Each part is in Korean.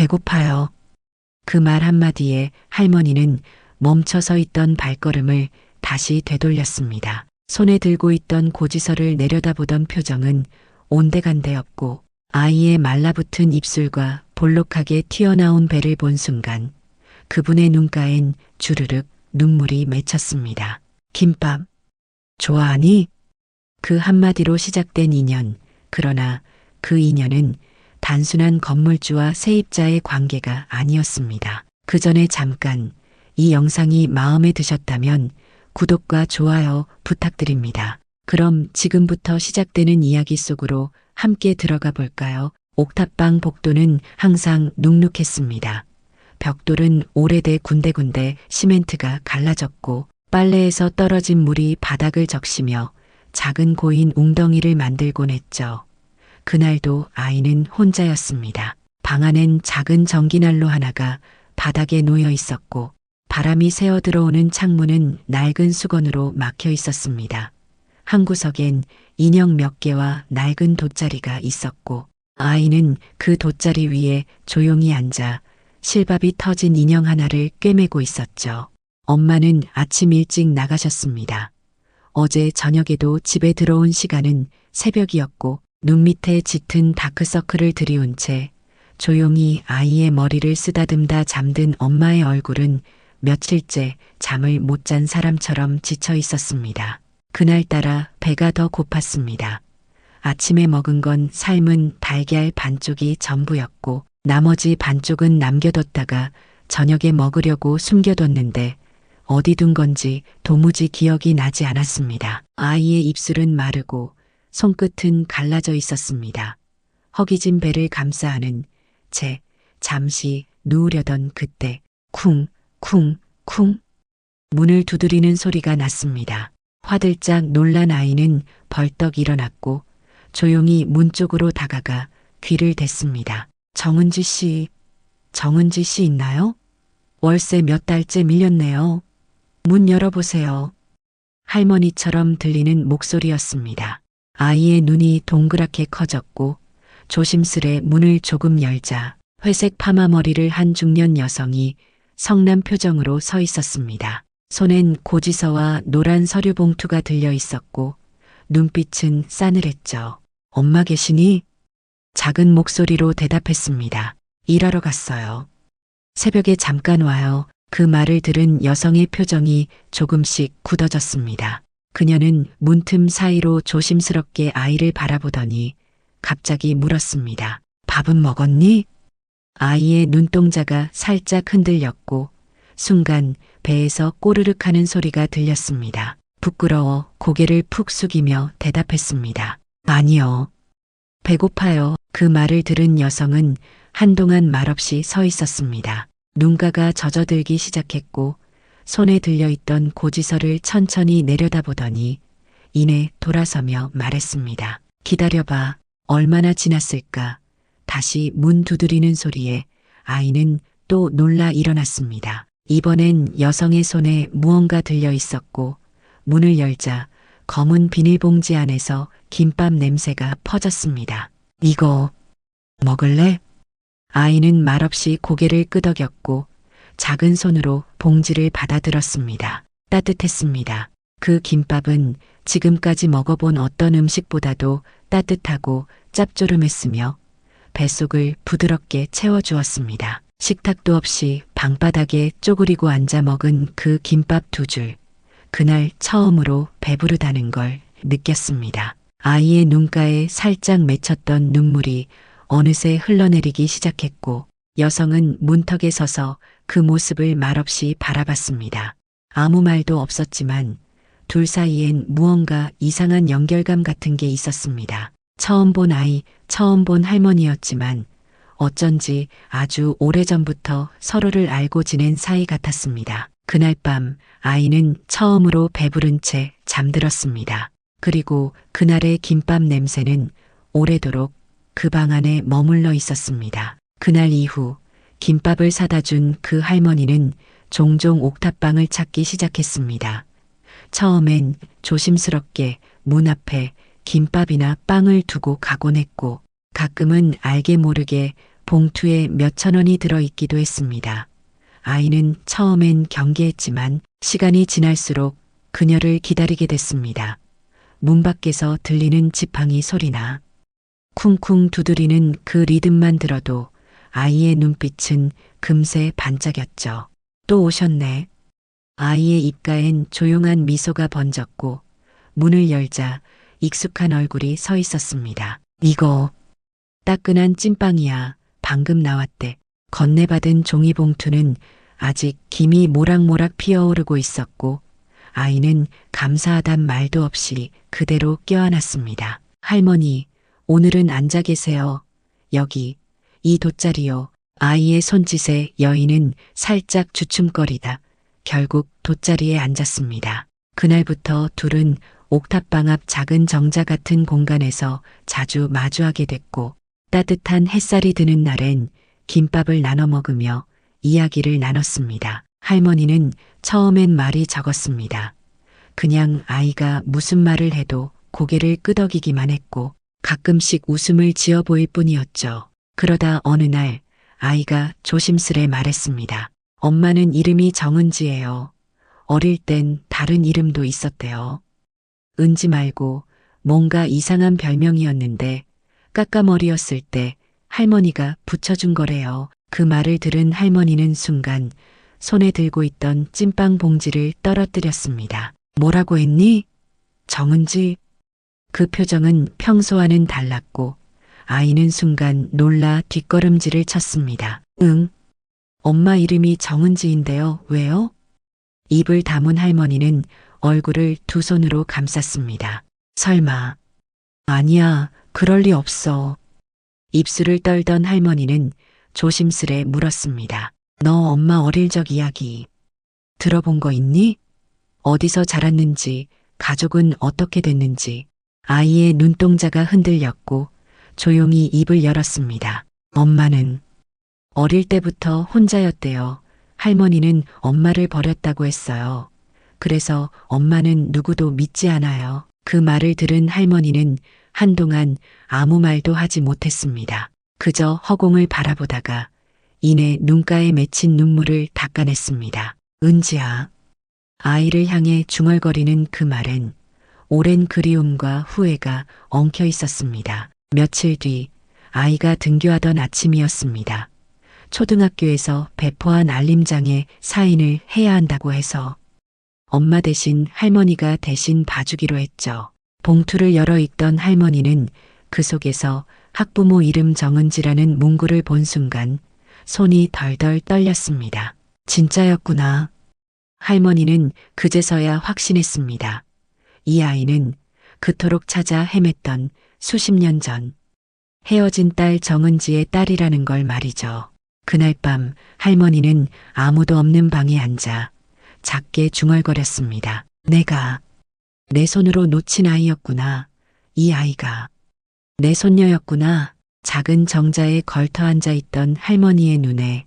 배고파요. 그 말 한마디에 할머니는 멈춰서 있던 발걸음을 다시 되돌렸습니다. 손에 들고 있던 고지서를 내려다보던 표정은 온데간데 없고 아이의 말라붙은 입술과 볼록하게 튀어나온 배를 본 순간 그분의 눈가엔 주르륵 눈물이 맺혔습니다. 김밥, 좋아하니? 그 한마디로 시작된 인연. 그러나 그 인연은 단순한 건물주와 세입자의 관계가 아니었습니다. 그 전에 잠깐 이 영상이 마음에 드셨다면 구독과 좋아요 부탁드립니다. 그럼 지금부터 시작되는 이야기 속으로 함께 들어가 볼까요? 옥탑방 복도는 항상 눅눅했습니다. 벽돌은 오래돼 군데군데 시멘트가 갈라졌고 빨래에서 떨어진 물이 바닥을 적시며 작은 고인 웅덩이를 만들곤 했죠. 그날도 아이는 혼자였습니다. 방 안엔 작은 전기난로 하나가 바닥에 놓여 있었고 바람이 새어 들어오는 창문은 낡은 수건으로 막혀 있었습니다. 한 구석엔 인형 몇 개와 낡은 돗자리가 있었고 아이는 그 돗자리 위에 조용히 앉아 실밥이 터진 인형 하나를 꿰매고 있었죠. 엄마는 아침 일찍 나가셨습니다. 어제 저녁에도 집에 들어온 시간은 새벽이었고 눈 밑에 짙은 다크서클을 들이운 채 조용히 아이의 머리를 쓰다듬다 잠든 엄마의 얼굴은 며칠째 잠을 못 잔 사람처럼 지쳐 있었습니다. 그날따라 배가 더 고팠습니다. 아침에 먹은 건 삶은 달걀 반쪽이 전부였고 나머지 반쪽은 남겨뒀다가 저녁에 먹으려고 숨겨뒀는데 어디 둔 건지 도무지 기억이 나지 않았습니다. 아이의 입술은 마르고 손끝은 갈라져 있었습니다. 허기진 배를 감싸 안은 채 잠시 누우려던 그때 쿵, 쿵, 쿵 문을 두드리는 소리가 났습니다. 화들짝 놀란 아이는 벌떡 일어났고 조용히 문 쪽으로 다가가 귀를 댔습니다. 정은지 씨 있나요? 월세 몇 달째 밀렸네요. 문 열어보세요. 할머니처럼 들리는 목소리였습니다. 아이의 눈이 동그랗게 커졌고 조심스레 문을 조금 열자 회색 파마 머리를 한 중년 여성이 성난 표정으로 서 있었습니다. 손엔 고지서와 노란 서류 봉투가 들려 있었고 눈빛은 싸늘했죠. 엄마 계시니? 작은 목소리로 대답했습니다. 일하러 갔어요. 새벽에 잠깐 와요. 그 말을 들은 여성의 표정이 조금씩 굳어졌습니다. 그녀는 문틈 사이로 조심스럽게 아이를 바라보더니 갑자기 물었습니다. 밥은 먹었니? 아이의 눈동자가 살짝 흔들렸고 순간 배에서 꼬르륵 하는 소리가 들렸습니다. 부끄러워 고개를 푹 숙이며 대답했습니다. 아니요. 배고파요. 그 말을 들은 여성은 한동안 말없이 서 있었습니다. 눈가가 젖어들기 시작했고 손에 들려있던 고지서를 천천히 내려다보더니 이내 돌아서며 말했습니다. 기다려봐. 얼마나 지났을까. 다시 문 두드리는 소리에 아이는 또 놀라 일어났습니다. 이번엔 여성의 손에 무언가 들려 있었고 문을 열자 검은 비닐봉지 안에서 김밥 냄새가 퍼졌습니다. 이거 먹을래? 아이는 말없이 고개를 끄덕였고 작은 손으로 봉지를 받아들었습니다. 따뜻했습니다. 그 김밥은 지금까지 먹어본 어떤 음식보다도 따뜻하고 짭조름했으며 뱃속을 부드럽게 채워주었습니다. 식탁도 없이 방바닥에 쪼그리고 앉아 먹은 그 김밥 2줄. 그날 처음으로 배부르다는 걸 느꼈습니다. 아이의 눈가에 살짝 맺혔던 눈물이 어느새 흘러내리기 시작했고 여성은 문턱에 서서 그 모습을 말없이 바라봤습니다. 아무 말도 없었지만 둘 사이엔 무언가 이상한 연결감 같은 게 있었습니다. 처음 본 아이, 처음 본 할머니였지만 어쩐지 아주 오래전부터 서로를 알고 지낸 사이 같았습니다. 그날 밤 아이는 처음으로 배부른 채 잠들었습니다. 그리고 그날의 김밥 냄새는 오래도록 그 방 안에 머물러 있었습니다. 그날 이후 김밥을 사다 준 그 할머니는 종종 옥탑방을 찾기 시작했습니다. 처음엔 조심스럽게 문 앞에 김밥이나 빵을 두고 가곤 했고 가끔은 알게 모르게 봉투에 몇천 원이 들어있기도 했습니다. 아이는 처음엔 경계했지만 시간이 지날수록 그녀를 기다리게 됐습니다. 문 밖에서 들리는 지팡이 소리나 쿵쿵 두드리는 그 리듬만 들어도 아이의 눈빛은 금세 반짝였죠. 또 오셨네. 아이의 입가엔 조용한 미소가 번졌고 문을 열자 익숙한 얼굴이 서 있었습니다. 이거 따끈한 찐빵이야. 방금 나왔대. 건네받은 종이봉투는 아직 김이 모락모락 피어오르고 있었고 아이는 감사하단 말도 없이 그대로 껴안았습니다. 할머니, 오늘은 앉아 계세요. 여기, 이 돗자리요. 아이의 손짓에 여인은 살짝 주춤거리다 결국 돗자리에 앉았습니다. 그날부터 둘은 옥탑방 앞 작은 정자 같은 공간에서 자주 마주하게 됐고 따뜻한 햇살이 드는 날엔 김밥을 나눠 먹으며 이야기를 나눴습니다. 할머니는 처음엔 말이 적었습니다. 그냥 아이가 무슨 말을 해도 고개를 끄덕이기만 했고 가끔씩 웃음을 지어 보일 뿐이었죠. 그러다 어느 날 아이가 조심스레 말했습니다. 엄마는 이름이 정은지예요. 어릴 땐 다른 이름도 있었대요. 은지 말고 뭔가 이상한 별명이었는데 까까머리였을 때 할머니가 붙여준 거래요. 그 말을 들은 할머니는 순간 손에 들고 있던 찐빵 봉지를 떨어뜨렸습니다. 뭐라고 했니? 정은지? 그 표정은 평소와는 달랐고 아이는 순간 놀라 뒷걸음질을 쳤습니다. 응. 엄마 이름이 정은지인데요. 왜요? 입을 다문 할머니는 얼굴을 두 손으로 감쌌습니다. 설마. 아니야, 그럴 리 없어. 입술을 떨던 할머니는 조심스레 물었습니다. 너 엄마 어릴 적 이야기 들어본 거 있니? 어디서 자랐는지, 가족은 어떻게 됐는지. 아이의 눈동자가 흔들렸고 조용히 입을 열었습니다. 엄마는 어릴 때부터 혼자였대요. 할머니는 엄마를 버렸다고 했어요. 그래서 엄마는 누구도 믿지 않아요. 그 말을 들은 할머니는 한동안 아무 말도 하지 못했습니다. 그저 허공을 바라보다가 이내 눈가에 맺힌 눈물을 닦아냈습니다. 은지야. 아이를 향해 중얼거리는 그 말엔 오랜 그리움과 후회가 엉켜 있었습니다. 며칠 뒤 아이가 등교하던 아침이었습니다. 초등학교에서 배포한 알림장에 사인을 해야 한다고 해서 엄마 대신 할머니가 대신 봐주기로 했죠. 봉투를 열어 읽던 할머니는 그 속에서 학부모 이름 정은지라는 문구를 본 순간 손이 덜덜 떨렸습니다. 진짜였구나. 할머니는 그제서야 확신했습니다. 이 아이는 그토록 찾아 헤맸던 수십 년 전 헤어진 딸 정은지의 딸이라는 걸 말이죠. 그날 밤 할머니는 아무도 없는 방에 앉아 작게 중얼거렸습니다. 내가 내 손으로 놓친 아이였구나. 이 아이가 내 손녀였구나. 작은 정자에 걸터 앉아 있던 할머니의 눈에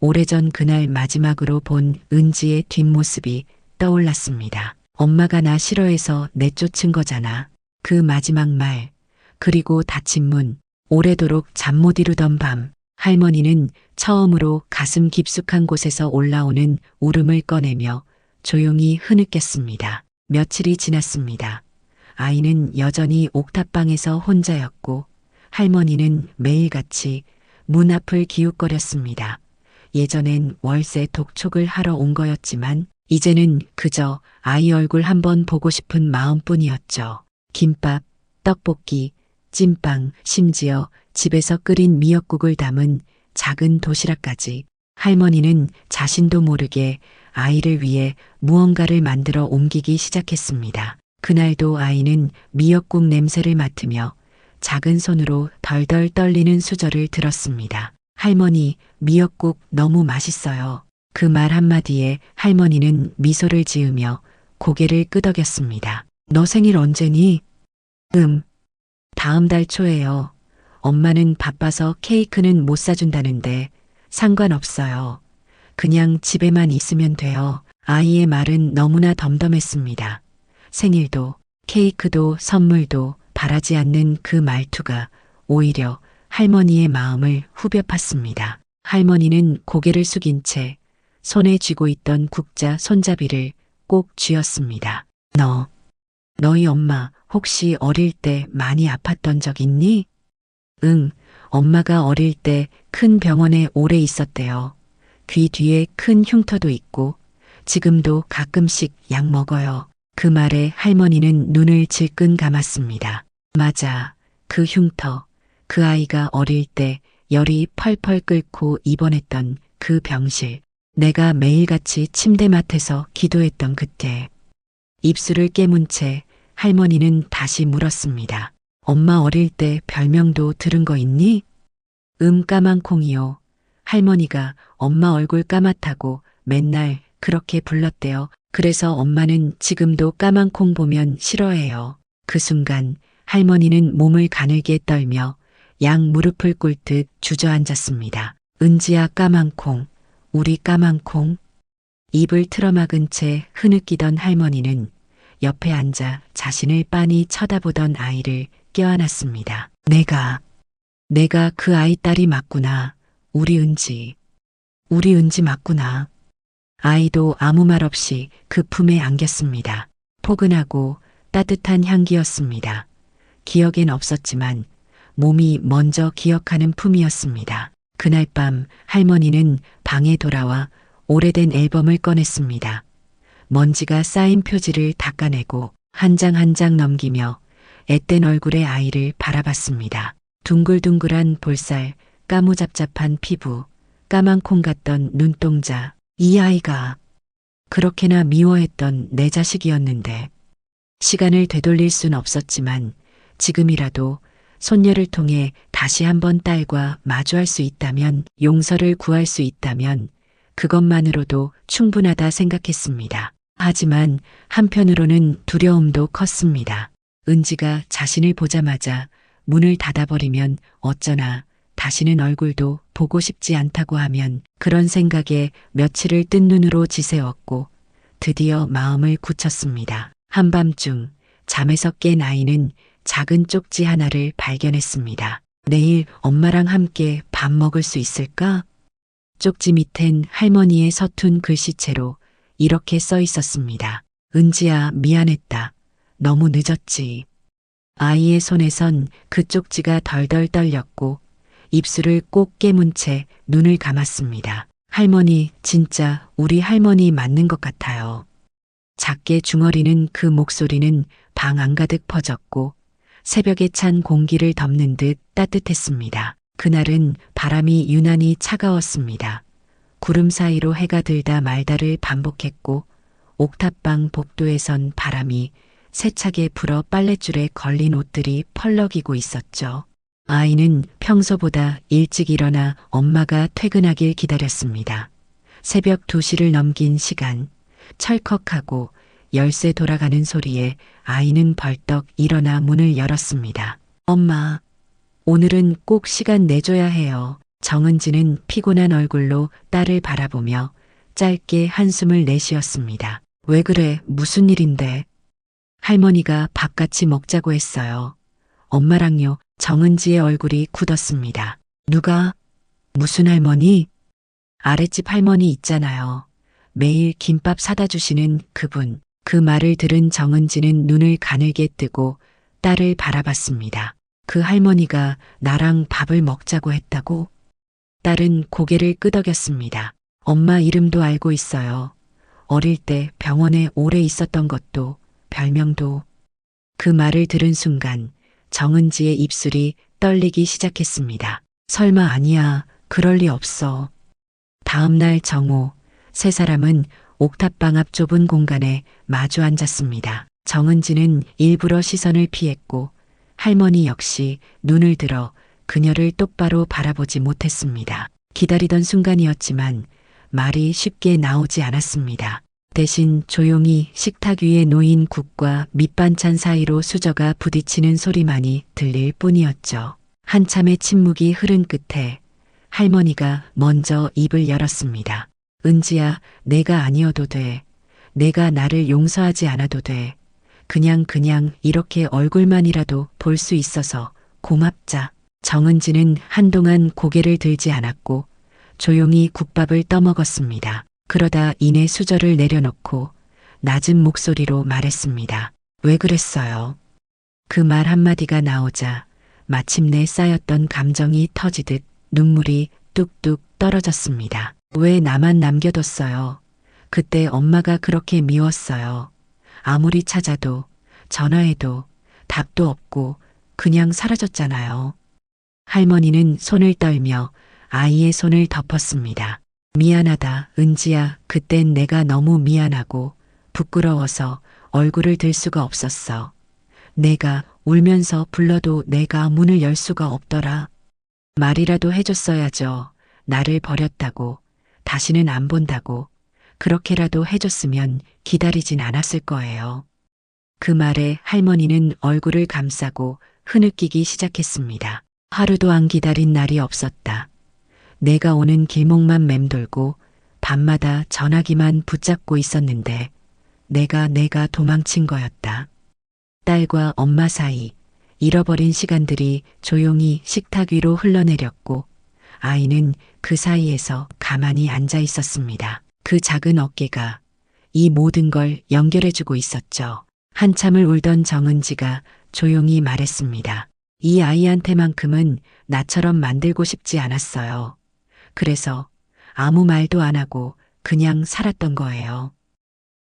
오래전 그날 마지막으로 본 은지의 뒷모습이 떠올랐습니다. 엄마가 나 싫어해서 내쫓은 거잖아. 그 마지막 말, 그리고 닫힌 문, 오래도록 잠 못 이루던 밤, 할머니는 처음으로 가슴 깊숙한 곳에서 올라오는 울음을 꺼내며 조용히 흐느꼈습니다. 며칠이 지났습니다. 아이는 여전히 옥탑방에서 혼자였고 할머니는 매일같이 문 앞을 기웃거렸습니다. 예전엔 월세 독촉을 하러 온 거였지만 이제는 그저 아이 얼굴 한번 보고 싶은 마음뿐이었죠. 김밥, 떡볶이, 찐빵, 심지어 집에서 끓인 미역국을 담은 작은 도시락까지 할머니는 자신도 모르게 아이를 위해 무언가를 만들어 옮기기 시작했습니다. 그날도 아이는 미역국 냄새를 맡으며 작은 손으로 덜덜 떨리는 수저를 들었습니다. 할머니, 미역국 너무 맛있어요. 그 말 한마디에 할머니는 미소를 지으며 고개를 끄덕였습니다. 너 생일 언제니? 다음 달 초에요. 엄마는 바빠서 케이크는 못 사준다는데 상관없어요. 그냥 집에만 있으면 돼요. 아이의 말은 너무나 덤덤했습니다. 생일도 케이크도 선물도 바라지 않는 그 말투가 오히려 할머니의 마음을 후벼 팠습니다. 할머니는 고개를 숙인 채 손에 쥐고 있던 국자 손잡이를 꼭 쥐었습니다. 너희 엄마 혹시 어릴 때 많이 아팠던 적 있니? 응, 엄마가 어릴 때 큰 병원에 오래 있었대요. 귀 뒤에 큰 흉터도 있고 지금도 가끔씩 약 먹어요. 그 말에 할머니는 눈을 질끈 감았습니다. 맞아, 그 흉터, 그 아이가 어릴 때 열이 펄펄 끓고 입원했던 그 병실, 내가 매일같이 침대맡에서 기도했던 그때. 입술을 깨문 채 할머니는 다시 물었습니다. 엄마 어릴 때 별명도 들은 거 있니? 까만콩이요. 할머니가 엄마 얼굴 까맣다고 맨날 그렇게 불렀대요. 그래서 엄마는 지금도 까만콩 보면 싫어해요. 그 순간 할머니는 몸을 가늘게 떨며 양 무릎을 꿇듯 주저앉았습니다. 은지야 까만콩, 우리 까만콩. 입을 틀어막은 채 흐느끼던 할머니는 옆에 앉아 자신을 빤히 쳐다보던 아이를 껴안았습니다. 내가 그 아이 딸이 맞구나. 우리 은지 맞구나. 아이도 아무 말 없이 그 품에 안겼습니다. 포근하고 따뜻한 향기였습니다. 기억엔 없었지만 몸이 먼저 기억하는 품이었습니다. 그날 밤 할머니는 방에 돌아와 오래된 앨범을 꺼냈습니다. 먼지가 쌓인 표지를 닦아내고 한 장 한 장 넘기며 앳된 얼굴의 아이를 바라봤습니다. 둥글둥글한 볼살, 까무잡잡한 피부, 까만 콩 같던 눈동자. 이 아이가 그렇게나 미워했던 내 자식이었는데. 시간을 되돌릴 순 없었지만 지금이라도 손녀를 통해 다시 한번 딸과 마주할 수 있다면, 용서를 구할 수 있다면 그것만으로도 충분하다 생각했습니다. 하지만 한편으로는 두려움도 컸습니다. 은지가 자신을 보자마자 문을 닫아버리면 어쩌나, 다시는 얼굴도 보고 싶지 않다고 하면, 그런 생각에 며칠을 뜬 눈으로 지새웠고 드디어 마음을 굳혔습니다. 한밤중 잠에서 깬 아이는 작은 쪽지 하나를 발견했습니다. 내일 엄마랑 함께 밥 먹을 수 있을까? 쪽지 밑엔 할머니의 서툰 글씨체로 이렇게 써 있었습니다. 은지야, 미안했다. 너무 늦었지. 아이의 손에선 그 쪽지가 덜덜 떨렸고 입술을 꼭 깨문 채 눈을 감았습니다. 할머니, 진짜 우리 할머니 맞는 것 같아요. 작게 중얼이는 그 목소리는 방 안가득 퍼졌고 새벽에 찬 공기를 덮는 듯 따뜻했습니다. 그날은 바람이 유난히 차가웠습니다. 구름 사이로 해가 들다 말다를 반복했고 옥탑방 복도에선 바람이 세차게 불어 빨랫줄에 걸린 옷들이 펄럭이고 있었죠. 아이는 평소보다 일찍 일어나 엄마가 퇴근하길 기다렸습니다. 새벽 2시를 넘긴 시간, 철컥하고 열쇠 돌아가는 소리에 아이는 벌떡 일어나 문을 열었습니다. 엄마, 오늘은 꼭 시간 내줘야 해요. 정은지는 피곤한 얼굴로 딸을 바라보며 짧게 한숨을 내쉬었습니다. 왜 그래? 무슨 일인데? 할머니가 밥 같이 먹자고 했어요. 엄마랑요. 정은지의 얼굴이 굳었습니다. 누가? 무슨 할머니? 아랫집 할머니 있잖아요. 매일 김밥 사다 주시는 그분. 그 말을 들은 정은지는 눈을 가늘게 뜨고 딸을 바라봤습니다. 그 할머니가 나랑 밥을 먹자고 했다고? 딸은 고개를 끄덕였습니다. 엄마 이름도 알고 있어요. 어릴 때 병원에 오래 있었던 것도, 별명도. 그 말을 들은 순간 정은지의 입술이 떨리기 시작했습니다. 설마 아니야. 그럴 리 없어. 다음 날 정오, 세 사람은 옥탑방 앞 좁은 공간에 마주 앉았습니다. 정은지는 일부러 시선을 피했고 할머니 역시 눈을 들어 그녀를 똑바로 바라보지 못했습니다. 기다리던 순간이었지만 말이 쉽게 나오지 않았습니다. 대신 조용히 식탁 위에 놓인 국과 밑반찬 사이로 수저가 부딪히는 소리만이 들릴 뿐이었죠. 한참의 침묵이 흐른 끝에 할머니가 먼저 입을 열었습니다. 은지야, 내가 아니어도 돼. 내가 나를 용서하지 않아도 돼. 그냥 이렇게 얼굴만이라도 볼 수 있어서 고맙자. 정은지는 한동안 고개를 들지 않았고 조용히 국밥을 떠먹었습니다. 그러다 이내 수저를 내려놓고 낮은 목소리로 말했습니다. 왜 그랬어요? 그 말 한마디가 나오자 마침내 쌓였던 감정이 터지듯 눈물이 뚝뚝 떨어졌습니다. 왜 나만 남겨뒀어요? 그때 엄마가 그렇게 미웠어요. 아무리 찾아도 전화해도 답도 없고 그냥 사라졌잖아요. 할머니는 손을 떨며 아이의 손을 덮었습니다. 미안하다, 은지야. 그땐 내가 너무 미안하고 부끄러워서 얼굴을 들 수가 없었어. 내가 울면서 불러도 내가 문을 열 수가 없더라. 말이라도 해줬어야죠. 나를 버렸다고, 다시는 안 본다고, 그렇게라도 해줬으면 기다리진 않았을 거예요. 그 말에 할머니는 얼굴을 감싸고 흐느끼기 시작했습니다. 하루도 안 기다린 날이 없었다. 내가 오는 길목만 맴돌고 밤마다 전화기만 붙잡고 있었는데 내가 도망친 거였다. 딸과 엄마 사이 잃어버린 시간들이 조용히 식탁 위로 흘러내렸고 아이는 그 사이에서 가만히 앉아 있었습니다. 그 작은 어깨가 이 모든 걸 연결해주고 있었죠. 한참을 울던 정은지가 조용히 말했습니다. 이 아이한테만큼은 나처럼 만들고 싶지 않았어요. 그래서 아무 말도 안 하고 그냥 살았던 거예요.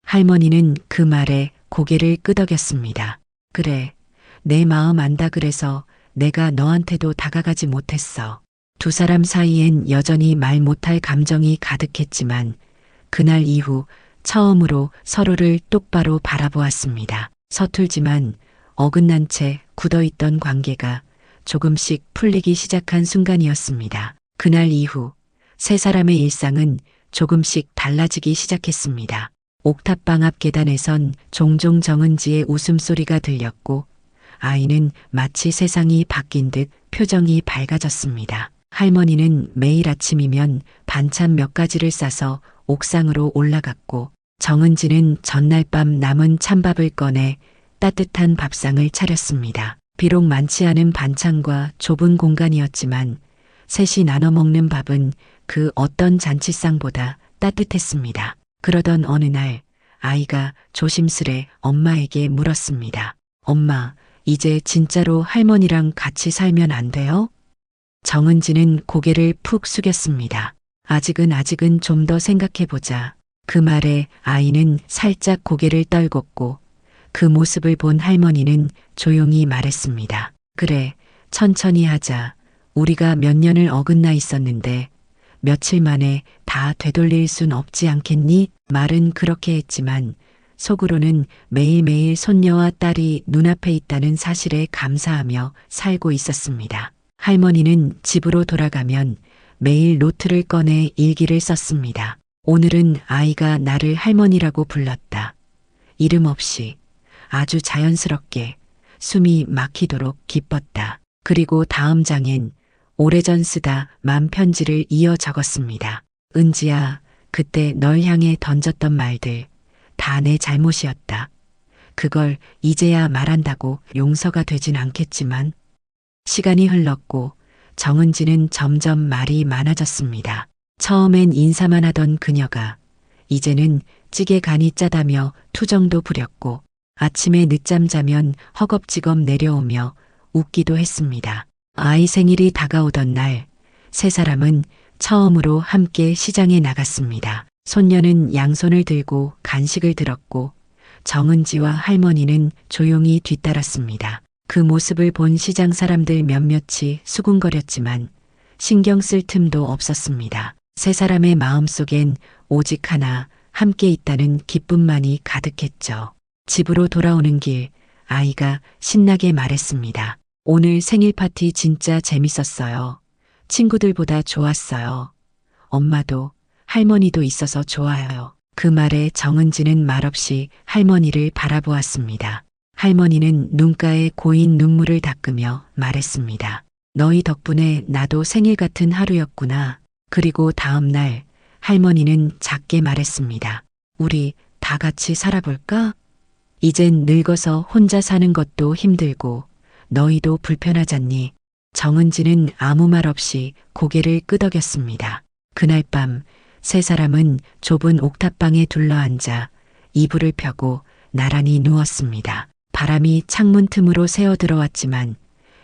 할머니는 그 말에 고개를 끄덕였습니다. 그래, 내 마음 안다 그래서 내가 너한테도 다가가지 못했어. 두 사람 사이엔 여전히 말 못할 감정이 가득했지만 그날 이후 처음으로 서로를 똑바로 바라보았습니다. 서툴지만 어긋난 채 굳어있던 관계가 조금씩 풀리기 시작한 순간이었습니다. 그날 이후 세 사람의 일상은 조금씩 달라지기 시작했습니다. 옥탑방 앞 계단에선 종종 정은지의 웃음소리가 들렸고 아이는 마치 세상이 바뀐 듯 표정이 밝아졌습니다. 할머니는 매일 아침이면 반찬 몇 가지를 싸서 옥상으로 올라갔고 정은지는 전날 밤 남은 찬밥을 꺼내 따뜻한 밥상을 차렸습니다. 비록 많지 않은 반찬과 좁은 공간이었지만 셋이 나눠 먹는 밥은 그 어떤 잔치상보다 따뜻했습니다. 그러던 어느 날 아이가 조심스레 엄마에게 물었습니다. 엄마, 이제 진짜로 할머니랑 같이 살면 안 돼요? 정은지는 고개를 푹 숙였습니다. 아직은 좀 더 생각해보자. 그 말에 아이는 살짝 고개를 떨궜고 그 모습을 본 할머니는 조용히 말했습니다. 그래, 천천히 하자. 우리가 몇 년을 어긋나 있었는데 며칠 만에 다 되돌릴 순 없지 않겠니? 말은 그렇게 했지만 속으로는 매일매일 손녀와 딸이 눈앞에 있다는 사실에 감사하며 살고 있었습니다. 할머니는 집으로 돌아가면 매일 노트를 꺼내 일기를 썼습니다. 오늘은 아이가 나를 할머니라고 불렀다. 이름 없이 아주 자연스럽게 숨이 막히도록 기뻤다. 그리고 다음 장엔 오래전 쓰다 만 편지를 이어 적었습니다. 은지야, 그때 널 향해 던졌던 말들 다 내 잘못이었다. 그걸 이제야 말한다고 용서가 되진 않겠지만 시간이 흘렀고 정은지는 점점 말이 많아졌습니다. 처음엔 인사만 하던 그녀가 이제는 찌개 간이 짜다며 투정도 부렸고 아침에 늦잠 자면 허겁지겁 내려오며 웃기도 했습니다. 아이 생일이 다가오던 날 세 사람은 처음으로 함께 시장에 나갔습니다. 손녀는 양손을 들고 간식을 들었고 정은지와 할머니는 조용히 뒤따랐습니다. 그 모습을 본 시장 사람들 몇몇이 수군거렸지만 신경 쓸 틈도 없었습니다. 세 사람의 마음속엔 오직 하나, 함께 있다는 기쁨만이 가득했죠. 집으로 돌아오는 길 아이가 신나게 말했습니다. 오늘 생일 파티 진짜 재밌었어요. 친구들보다 좋았어요. 엄마도 할머니도 있어서 좋아요. 그 말에 정은지는 말없이 할머니를 바라보았습니다. 할머니는 눈가에 고인 눈물을 닦으며 말했습니다. 너희 덕분에 나도 생일 같은 하루였구나. 그리고 다음 날 할머니는 작게 말했습니다. 우리 다 같이 살아볼까? 이젠 늙어서 혼자 사는 것도 힘들고 너희도 불편하잖니. 정은지는 아무 말 없이 고개를 끄덕였습니다. 그날 밤 세 사람은 좁은 옥탑방에 둘러앉아 이불을 펴고 나란히 누웠습니다. 바람이 창문 틈으로 새어 들어왔지만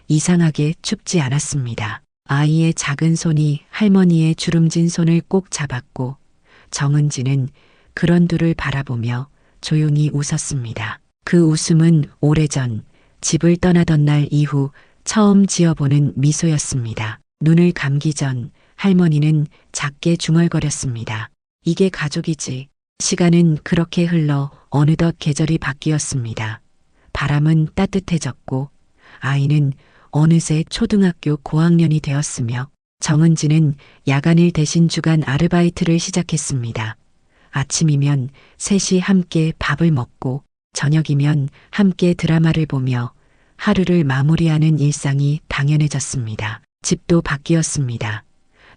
이상하게 춥지 않았습니다. 아이의 작은 손이 할머니의 주름진 손을 꼭 잡았고 정은지는 그런 둘을 바라보며 조용히 웃었습니다. 그 웃음은 오래전 집을 떠나던 날 이후 처음 지어보는 미소였습니다. 눈을 감기 전 할머니는 작게 중얼거렸습니다. 이게 가족이지. 시간은 그렇게 흘러 어느덧 계절이 바뀌었습니다. 바람은 따뜻해졌고 아이는 어느새 초등학교 고학년이 되었으며 정은지는 야간일 대신 주간 아르바이트를 시작했습니다. 아침이면 셋이 함께 밥을 먹고 저녁이면 함께 드라마를 보며 하루를 마무리하는 일상이 당연해졌습니다. 집도 바뀌었습니다.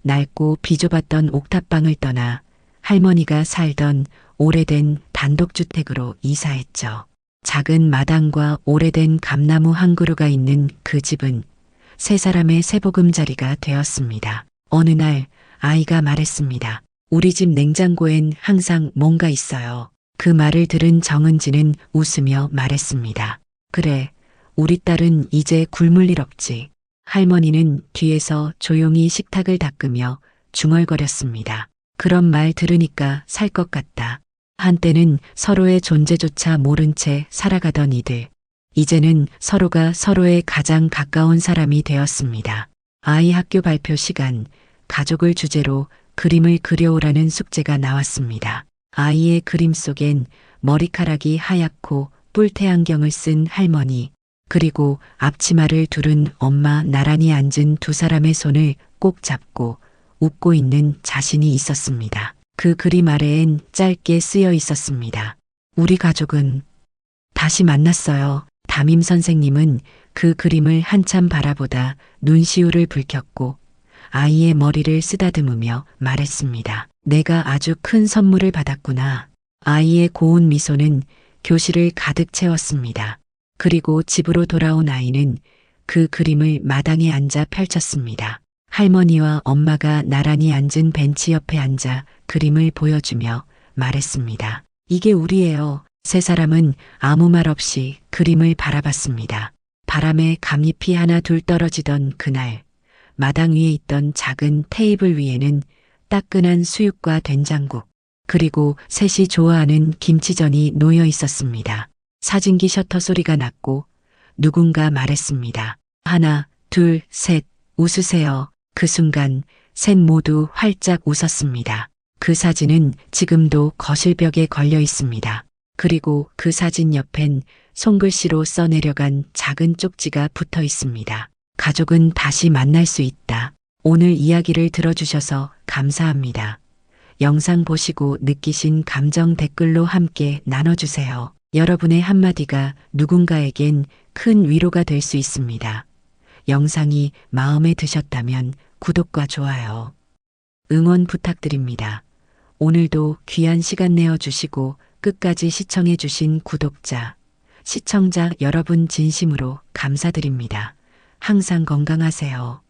낡고 비좁았던 옥탑방을 떠나 할머니가 살던 오래된 단독주택으로 이사했죠. 작은 마당과 오래된 감나무 한 그루가 있는 그 집은 세 사람의 새보금자리가 되었습니다. 어느 날 아이가 말했습니다. 우리 집 냉장고엔 항상 뭔가 있어요. 그 말을 들은 정은지는 웃으며 말했습니다. 그래, 우리 딸은 이제 굶을 일 없지. 할머니는 뒤에서 조용히 식탁을 닦으며 중얼거렸습니다. 그런 말 들으니까 살 것 같다. 한때는 서로의 존재조차 모른 채 살아가던 이들. 이제는 서로가 서로의 가장 가까운 사람이 되었습니다. 아이 학교 발표 시간, 가족을 주제로 그림을 그려오라는 숙제가 나왔습니다. 아이의 그림 속엔 머리카락이 하얗고 뿔테 안경을 쓴 할머니, 그리고 앞치마를 두른 엄마 나란히 앉은 두 사람의 손을 꼭 잡고 웃고 있는 자신이 있었습니다. 그 그림 아래엔 짧게 쓰여 있었습니다. 우리 가족은 다시 만났어요. 담임 선생님은 그 그림을 한참 바라보다 눈시울을 붉혔고 아이의 머리를 쓰다듬으며 말했습니다. 내가 아주 큰 선물을 받았구나. 아이의 고운 미소는 교실을 가득 채웠습니다. 그리고 집으로 돌아온 아이는 그 그림을 마당에 앉아 펼쳤습니다. 할머니와 엄마가 나란히 앉은 벤치 옆에 앉아 그림을 보여주며 말했습니다. 이게 우리예요. 세 사람은 아무 말 없이 그림을 바라봤습니다. 바람에 감잎이 하나 둘 떨어지던 그날, 마당 위에 있던 작은 테이블 위에는 따끈한 수육과 된장국, 그리고 셋이 좋아하는 김치전이 놓여 있었습니다. 사진기 셔터 소리가 났고 누군가 말했습니다. 하나, 둘, 셋, 웃으세요. 그 순간 셋 모두 활짝 웃었습니다. 그 사진은 지금도 거실벽에 걸려 있습니다. 그리고 그 사진 옆엔 손글씨로 써내려간 작은 쪽지가 붙어 있습니다. 가족은 다시 만날 수 있다. 오늘 이야기를 들어주셔서 감사합니다. 영상 보시고 느끼신 감정 댓글로 함께 나눠주세요. 여러분의 한마디가 누군가에겐 큰 위로가 될 수 있습니다. 영상이 마음에 드셨다면 구독과 좋아요, 응원 부탁드립니다. 오늘도 귀한 시간 내어주시고 끝까지 시청해주신 구독자, 시청자 여러분 진심으로 감사드립니다. 항상 건강하세요.